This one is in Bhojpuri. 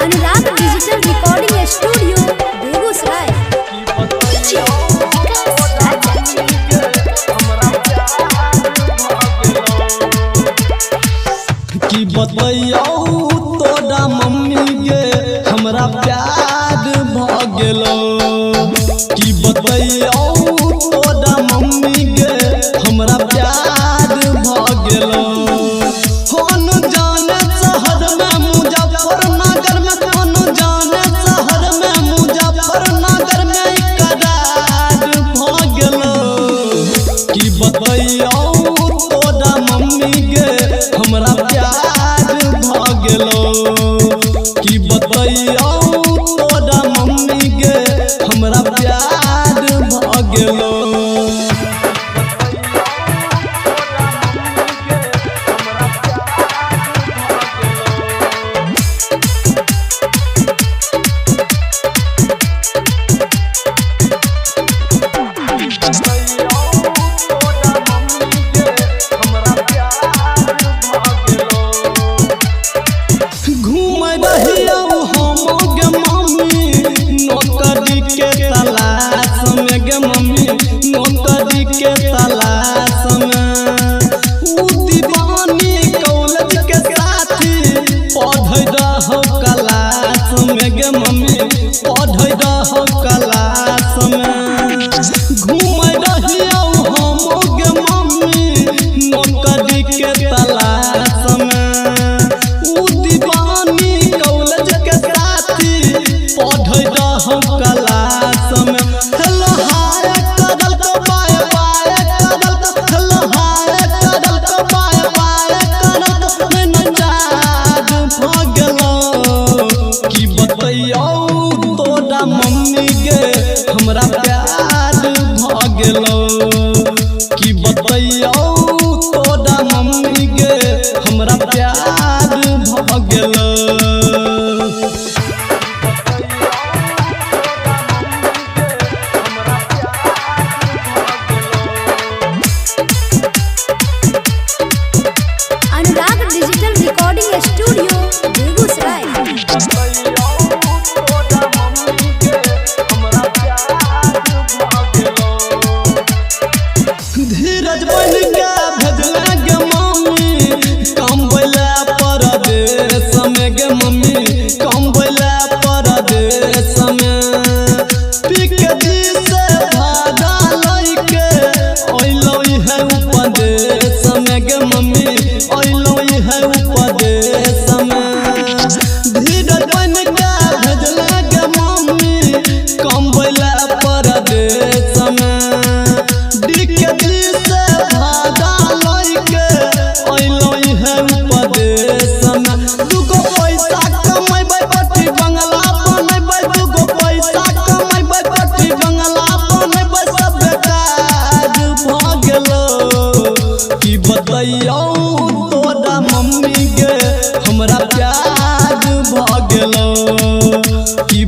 Anurag digital recording studio Begusarai. की बतैयो तोरा मम्मी गे हमरा प्यार भ गेलो। की बतैयो तोरा मम्मी गे हमरा प्यार भ गेलो। कौन जाने शहर में मुजफ्फरनगर में, कौन जाने शहर में मुजफ्फरनगर में करार भ गेलो। की बतैयो तोरा मम्मी गे हमरा प्यार भ गेलो। की बतैयो तोरा मम्मी गे हमरा प्यार भ गेलो। घूम रहियो हम गे मम्मी नौकरी के तलाश में गे मम्मी, नौकरी के तलाश में। उ दीवानी कॉलेज के साथी पढ़ रहो क्लास में गे मम्मी, पढ़ रहो क्लास में। घूम रहियो हम गे मम्मी नौकरी के तलाश में। कॉलेज के साथी पढ़ रहो क्लास में। हेलो हाय करल को बाय बाय करल को, हेलो हाय करल को बाय बाय करल को मैं चाँद भ गेलो। की बतैयो तोरा मम्मी गे हमरा प्यार भ गेलो। की बतैयो तोरा मम्मी गे हमरा प्यार भ गेलो। Anurag digital recording studio Begusarai. धीरज बन के भेजला गे मम्मी कम बोला परदेश में गे मम्मी, कम बोला परदेश में। पिके जी से भाड़ा लइके अइलो है उपदेश में गे मम्मी, अइलो है उपदेश में। धीरज बन के भेजला गे मम्मी कम बोला परदेश में। की बतैयो तोरा मम्मी गे हमरा प्यार भ गेलो। की